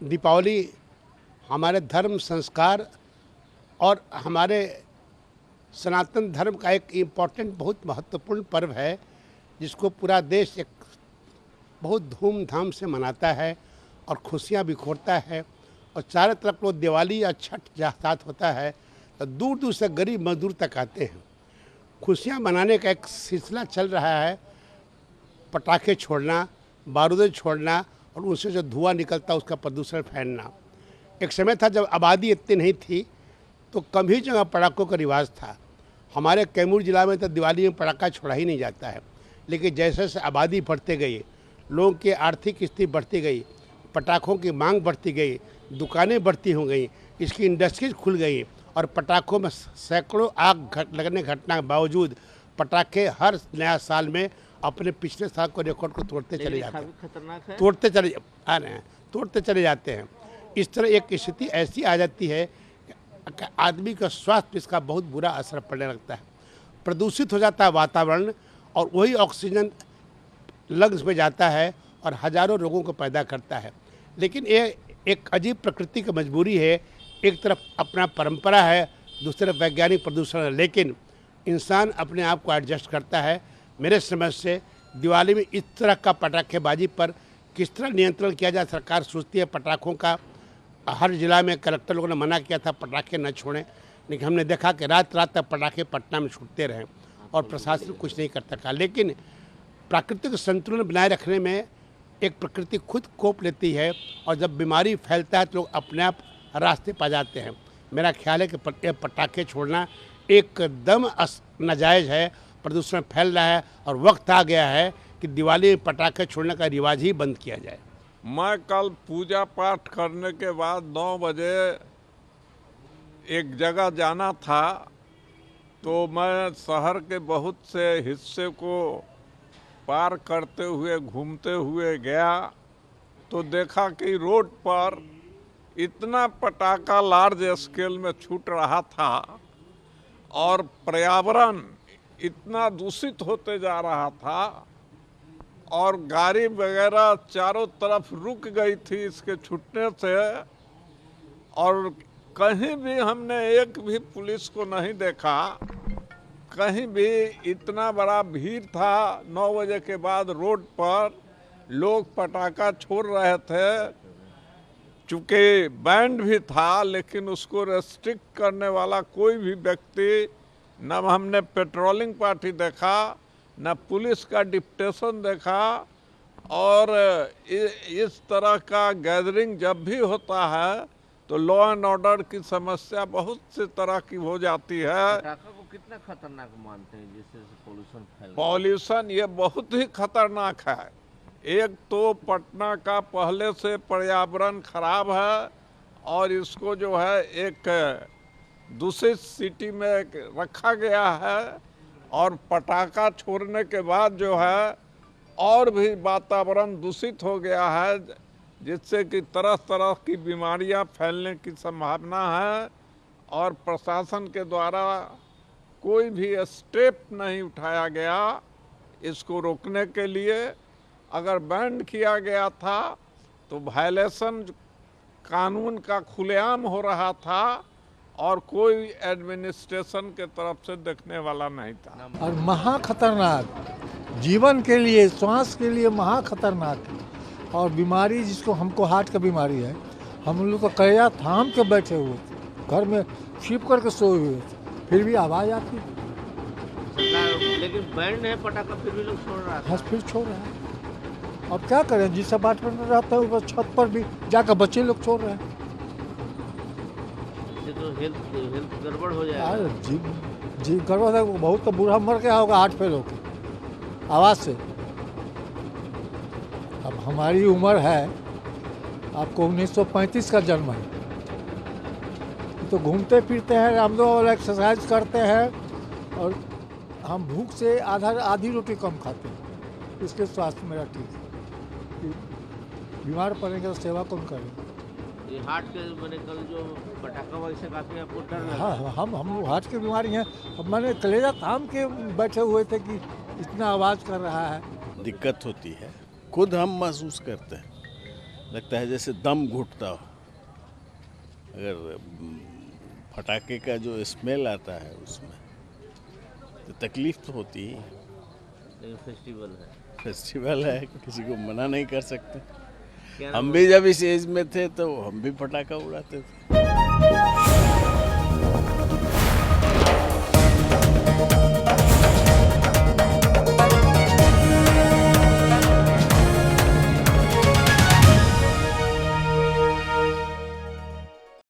दीपावली हमारे धर्म संस्कार और हमारे सनातन धर्म का एक इम्पॉर्टेंट बहुत महत्वपूर्ण पर्व है, जिसको पूरा देश एक बहुत धूमधाम से मनाता है और खुशियाँ बिखोरता है। और चारों तरफ वो दिवाली या छठ जहाँ साथ होता है तो दूर दूर से गरीब मजदूर तक आते हैं। खुशियाँ मनाने का एक सिलसिला चल रहा है, पटाखे छोड़ना, बारूदें छोड़ना और उससे जो धुआं निकलता उसका प्रदूषण फैलना। एक समय था जब आबादी इतनी नहीं थी तो कम ही जगह पटाखों का रिवाज था। हमारे कैमूर जिला में तो दिवाली में पटाखा छोड़ा ही नहीं जाता है, लेकिन जैसे जैसे आबादी बढ़ते गई, लोगों की आर्थिक स्थिति बढ़ती गई, पटाखों की मांग बढ़ती गई, दुकानें बढ़ती हो गई, इसकी इंडस्ट्रीज खुल गई और पटाखों में सैकड़ों आग लगने घटना के बावजूद पटाखे हर नया साल में अपने पिछले साल को रिकॉर्ड को तोड़ते चले जाते हैं, तोड़ते चले जाते हैं। इस तरह एक स्थिति ऐसी आ जाती है कि आदमी का स्वास्थ्य पर इसका बहुत बुरा असर पड़ने लगता है। प्रदूषित हो जाता है वातावरण और वही ऑक्सीजन लंग्स में जाता है और हजारों रोगों को पैदा करता है। लेकिन ये एक अजीब प्रकृति की मजबूरी है। एक तरफ अपना परंपरा है, दूसरी तरफ वैज्ञानिक प्रदूषण है, लेकिन इंसान अपने आप को एडजस्ट करता है। मेरे समझ से दिवाली में इस तरह का पटाखेबाजी पर किस तरह नियंत्रण किया जाए, सरकार सोचती है। पटाखों का हर जिला में कलेक्टर लोगों ने मना किया था पटाखे न छोड़ें, लेकिन हमने देखा कि रात रात तक पटाखे पटना में छूटते रहे और प्रशासन कुछ नहीं कर सका। लेकिन प्राकृतिक संतुलन बनाए रखने में एक प्रकृति खुद कोप लेती है और जब बीमारी फैलता है तो लोग अपने आप रास्ते पा जाते हैं। मेरा ख्याल है कि पटाखे छोड़ना एकदम नाजायज़ है, प्रदूषण फैल रहा है और वक्त आ गया है कि दिवाली में पटाखे छोड़ने का रिवाज ही बंद किया जाए। मैं कल पूजा पाठ करने के बाद 9 बजे एक जगह जाना था, तो मैं शहर के बहुत से हिस्से को पार करते हुए घूमते हुए गया तो देखा कि रोड पर इतना पटाखा लार्ज स्केल में छूट रहा था और पर्यावरण इतना दूषित होते जा रहा था और गाड़ी वगैरह चारों तरफ रुक गई थी इसके छूटने से। और कहीं भी हमने एक भी पुलिस को नहीं देखा, कहीं भी इतना बड़ा भीड़ था। 9 बजे के बाद रोड पर लोग पटाखा छोड़ रहे थे, चूँकि बैंड भी था, लेकिन उसको रेस्ट्रिक्ट करने वाला कोई भी व्यक्ति, न हमने पेट्रोलिंग पार्टी देखा, न पुलिस का डिप्टेशन देखा। और इस तरह का गैदरिंग जब भी होता है तो लॉ एंड ऑर्डर की समस्या बहुत से तरह की हो जाती है। पटाखा को कितना खतरनाक मानते हैं जिससे पोल्यूशन फैल? पॉल्यूशन ये बहुत ही खतरनाक है। एक तो पटना का पहले से पर्यावरण खराब है और इसको जो है एक दूसरी सिटी में रखा गया है, और पटाखा छोड़ने के बाद जो है और भी वातावरण दूषित हो गया है, जिससे कि तरह तरह की बीमारियां फैलने की संभावना है। और प्रशासन के द्वारा कोई भी स्टेप नहीं उठाया गया इसको रोकने के लिए। अगर बैंड किया गया था तो वायलेशन कानून का खुलेआम हो रहा था और कोई एडमिनिस्ट्रेशन के तरफ से देखने वाला नहीं था। और महा खतरनाक, जीवन के लिए, श्वास के लिए महा खतरनाक है। और बीमारी जिसको हमको हार्ट का बीमारी है, हम लोग तो कया थाम के बैठे हुए थे, घर में छिप करके सोए हुए थे, फिर भी आवाज़ आती। लेकिन बैंड है पटाखा फिर भी लोग छोड़ रहा है। हाँ, फिर छोड़ रहे हैं। अब क्या करें, जिस अपार्टमेंट में रहता है ऊपर छत पर भी जाकर बच्चे लोग छोड़ रहे हैं। तो हेल्थ गड़बड़ हो जाएगा। जी गड़बड़ है, बहुत तो बूढ़ा मर गया होगा हार्ट फेल होकर आवाज़ से। अब हमारी उम्र है, आपको 1935 का जन्म है, तो घूमते फिरते हैं, हम लोग एक्सरसाइज करते हैं और हम भूख से आधी रोटी कम खाते हैं। इसके स्वास्थ्य मेरा ठीक है। बीमार पड़ेंगे तो सेवा कौन करें? ये हार्ट के मैंने कल जो पटाखा वैसे काफ़ी आपको डर लगा? हाँ, हम लोग हार्ट की बीमारी हैं। अब मैंने कलेजा थाम के बैठे हुए थे कि इतना आवाज़ कर रहा है। दिक्कत होती है, खुद हम महसूस करते हैं। लगता है जैसे दम घुटता हो। अगर फटाके का जो स्मेल आता है उसमें तो तकलीफ तो होती ही है। लेकिन फेस्टिवल है। फेस्टिवल है, किसी को मना नहीं कर सकते। क्या हम नाम भी जब इस एज में थे तो हम भी पटाखा उड़ाते थे।